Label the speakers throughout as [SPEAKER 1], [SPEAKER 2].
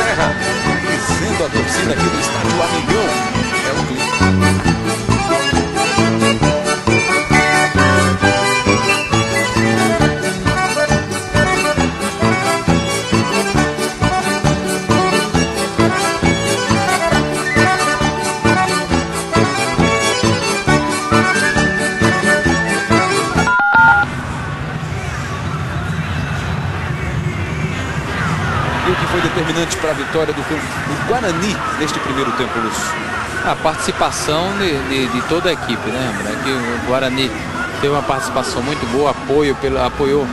[SPEAKER 1] Serra, dizendo a torcida aqui do estádio Amigão. É o clipe. O que foi determinante para a vitória do Guarani neste primeiro tempo, Lúcio?
[SPEAKER 2] A participação de toda a equipe, né, André? Que o Guarani teve uma participação muito boa, apoiou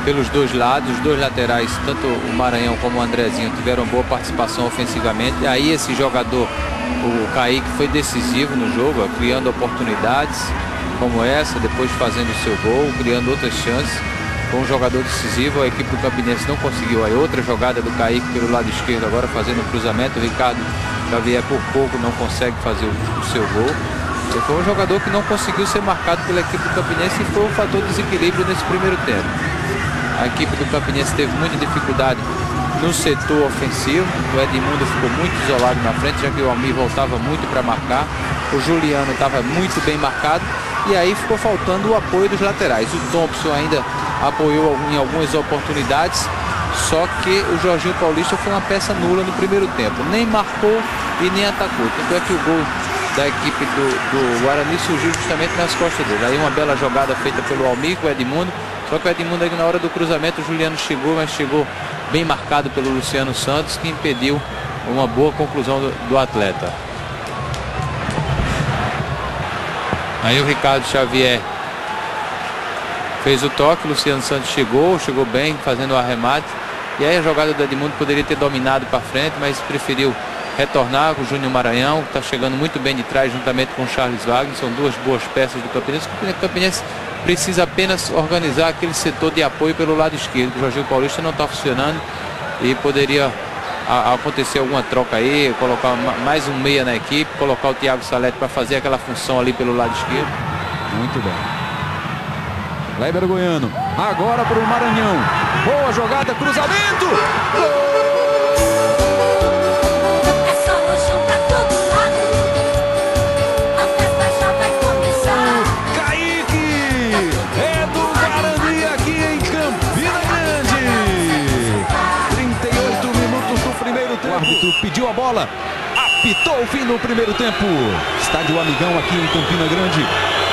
[SPEAKER 2] pelos dois lados, os dois laterais, tanto o Maranhão como o Andrezinho tiveram boa participação ofensivamente. E aí esse jogador, o Kaique, foi decisivo no jogo, ó, criando oportunidades como essa, depois fazendo o seu gol, criando outras chances. Foi um jogador decisivo, a equipe do Campinense não conseguiu. Aí outra jogada do Kaique pelo lado esquerdo, agora fazendo o cruzamento. O Ricardo Xavier por pouco não consegue fazer o seu gol. Ele foi um jogador que não conseguiu ser marcado pela equipe do Campinense e foi um fator de desequilíbrio nesse primeiro tempo. A equipe do Campinense teve muita dificuldade no setor ofensivo. O Edmundo ficou muito isolado na frente, já que o Almir voltava muito para marcar. O Juliano estava muito bem marcado. E aí ficou faltando o apoio dos laterais. O Thompson ainda apoiou em algumas oportunidades, só que o Jorginho Paulista foi uma peça nula no primeiro tempo. Nem marcou e nem atacou. Tanto é que o gol da equipe do Guarani surgiu justamente nas costas dele. Aí uma bela jogada feita pelo Almir com o Edmundo. Só que o Edmundo aí na hora do cruzamento, o Juliano chegou, mas chegou bem marcado pelo Luciano Santos, que impediu uma boa conclusão do atleta. Aí o Ricardo Xavier fez o toque, o Luciano Santos chegou bem, fazendo o arremate. E aí a jogada do Edmundo poderia ter dominado para frente, mas preferiu retornar com o Júnior Maranhão, que está chegando muito bem de trás, juntamente com o Charles Wagner. São duas boas peças do Campinense. O Campinense precisa apenas organizar aquele setor de apoio pelo lado esquerdo. O Jorginho Paulista não está funcionando e poderia acontecer alguma troca aí, colocar mais um meia na equipe, colocar o Thiago Salete para fazer aquela função ali pelo lado esquerdo.
[SPEAKER 1] Muito bem. Kleber Goiano, agora para o Maranhão. Boa jogada, cruzamento! Gol! O árbitro pediu a bola, apitou o fim do primeiro tempo. Estádio Amigão aqui em Campina Grande,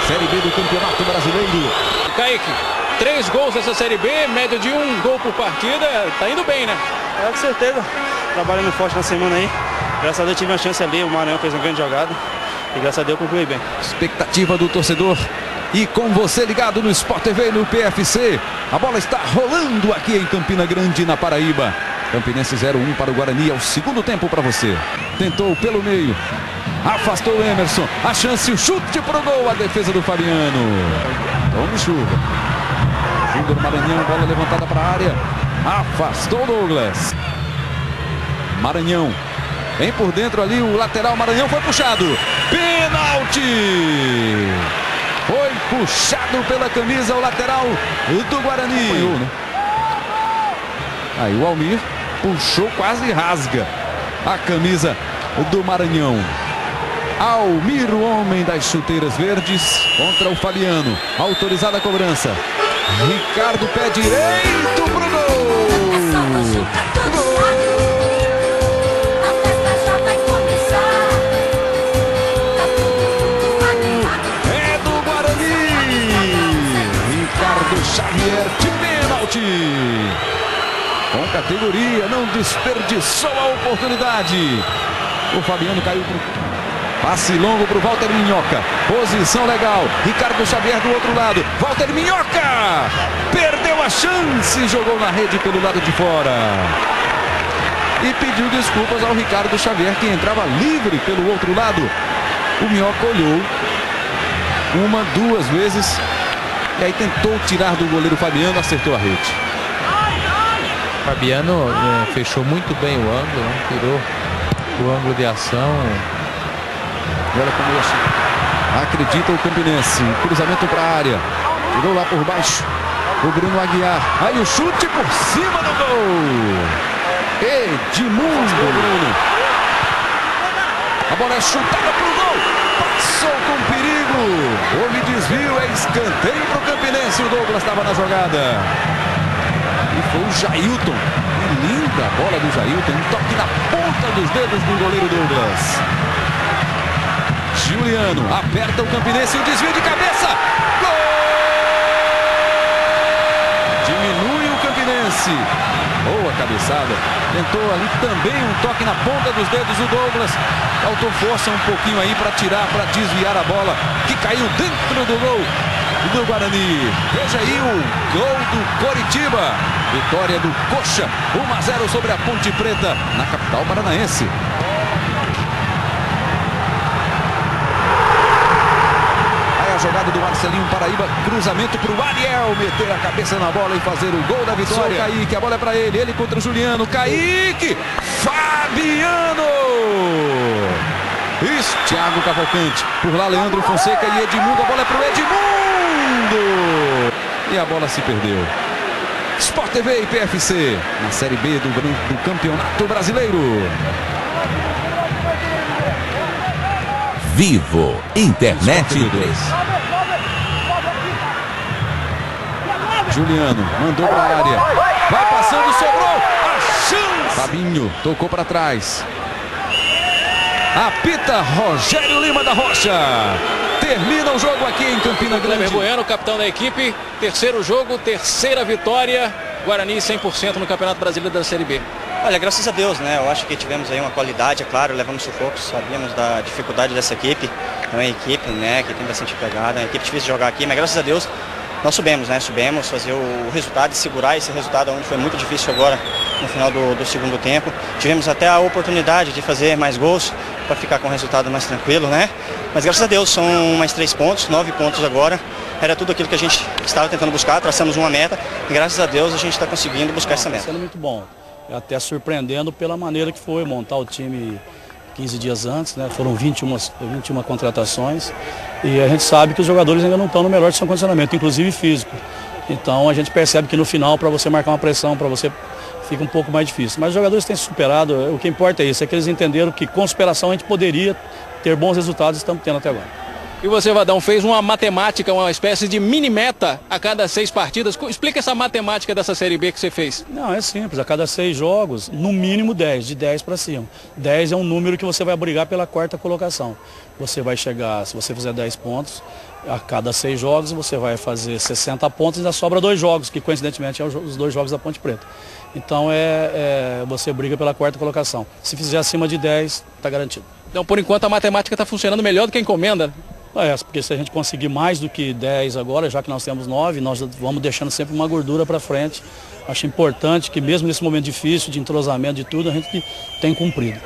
[SPEAKER 1] Série B do Campeonato Brasileiro.
[SPEAKER 3] Kaique, 3 gols nessa Série B, média de 1 gol por partida, tá indo bem, né?
[SPEAKER 4] É, com certeza, trabalhando forte na semana aí. Graças a Deus tive uma chance ali, o Maranhão fez uma grande jogada e graças a Deus concluí bem.
[SPEAKER 1] Expectativa do torcedor e com você ligado no Sport TV e no PFC. A bola está rolando aqui em Campina Grande, na Paraíba. Campinense 0-1 para o Guarani, é o segundo tempo para você. Tentou pelo meio, afastou o Emerson, a chance, o chute para o gol, a defesa do Fabiano. Tome chuva. Júnior Maranhão, bola levantada para a área, afastou o Douglas. Maranhão, vem por dentro ali, o lateral Maranhão foi puxado. Pênalti! Foi puxado pela camisa o lateral do Guarani. Apanhou, né? Aí o Almir puxou, quase rasga a camisa do Maranhão. Almir, o homem das chuteiras verdes, contra o Fabiano. Autorizada a cobrança. Ricardo, pé direito pro gol. Gol! É do Guarani. Ricardo Xavier de pênalti. Com categoria, não desperdiçou a oportunidade. O Fabiano caiu pro passe longo para o Walter Minhoca. Posição legal. Ricardo Xavier do outro lado. Walter Minhoca perdeu a chance. Jogou na rede pelo lado de fora. E pediu desculpas ao Ricardo Xavier, que entrava livre pelo outro lado. O Minhoca olhou uma, duas vezes. E aí tentou tirar do goleiro Fabiano, acertou a rede.
[SPEAKER 2] Fabiano fechou muito bem o ângulo, né? Tirou o ângulo de ação.
[SPEAKER 1] E olha como isso. Acredita o Campinense. Cruzamento para a área. Tirou lá por baixo o Bruno Aguiar. Aí o chute por cima do gol. Edmundo. A bola é chutada para o gol. Passou com perigo. Houve desvio, é escanteio para o Campinense. O Douglas estava na jogada. E foi o Jailton. Que linda a bola do Jailton. Um toque na ponta dos dedos do goleiro Douglas. Juliano aperta o Campinense. O desvio de cabeça. Gol! Diminui o Campinense. Boa cabeçada. Tentou ali também um toque na ponta dos dedos do Douglas. Faltou força um pouquinho aí para tirar, para desviar a bola que caiu dentro do gol do Guarani. Veja aí o gol do Coritiba. Vitória do Coxa. 1-0 sobre a Ponte Preta na capital paranaense. A jogada do Marcelinho Paraíba, cruzamento para o Ariel meter a cabeça na bola e fazer o gol da vitória. Kaique, a bola é para ele contra o Juliano. Kaique, Fabiano. Isso, Thiago Cavalcante. Por lá, Leandro Fonseca e Edmundo. A bola é para o Edmundo. E a bola se perdeu. Sport TV e PFC na Série B do Campeonato Brasileiro.
[SPEAKER 5] Vivo Internet 2.
[SPEAKER 1] Juliano mandou para a área. Vai passando, sobrou. A chance. Fabinho tocou para trás. Apita Rogério Lima da Rocha. Termina o jogo aqui em Campina Grande.
[SPEAKER 3] Kleber Bueno, capitão da equipe. Terceiro jogo, terceira vitória. Guarani 100% no Campeonato Brasileiro da Série B.
[SPEAKER 6] Olha, graças a Deus, né? Eu acho que tivemos aí uma qualidade, é claro, levamos sufocos, sabíamos da dificuldade dessa equipe. É uma equipe, né, que tem bastante pegada, é uma equipe difícil de jogar aqui, mas graças a Deus nós subimos, né? Subimos, fazer o resultado e segurar esse resultado, onde foi muito difícil agora no final do segundo tempo. Tivemos até a oportunidade de fazer mais gols para ficar com o resultado mais tranquilo, né? Mas graças a Deus são mais 3 pontos, 9 pontos agora. Era tudo aquilo que a gente estava tentando buscar, traçamos uma meta e graças a Deus a gente está conseguindo buscar essa meta.
[SPEAKER 7] Está sendo muito bom, até surpreendendo pela maneira que foi montar o time 15 dias antes, né? Foram 21 contratações e a gente sabe que os jogadores ainda não estão no melhor de seu condicionamento, inclusive físico. Então a gente percebe que no final, para você marcar uma pressão, para você fica um pouco mais difícil. Mas os jogadores têm se superado, o que importa é isso, é que eles entenderam que com superação a gente poderia ter bons resultados e estamos tendo até agora.
[SPEAKER 3] E você, Vadão, fez uma matemática, uma espécie de mini-meta a cada 6 partidas. Explica essa matemática dessa Série B que você fez.
[SPEAKER 7] Não, é simples. A cada 6 jogos, no mínimo 10, de 10 para cima. 10 é um número que você vai brigar pela 4ª colocação. Você vai chegar, se você fizer 10 pontos, a cada 6 jogos você vai fazer 60 pontos e ainda sobra 2 jogos, que coincidentemente são os 2 jogos da Ponte Preta. Então você briga pela 4ª colocação. Se fizer acima de 10, está garantido.
[SPEAKER 3] Então, por enquanto, a matemática está funcionando melhor do que a encomenda.
[SPEAKER 7] Porque se a gente conseguir mais do que 10 agora, já que nós temos 9, nós vamos deixando sempre uma gordura para frente. Acho importante que mesmo nesse momento difícil, de entrosamento de tudo, a gente tem cumprido.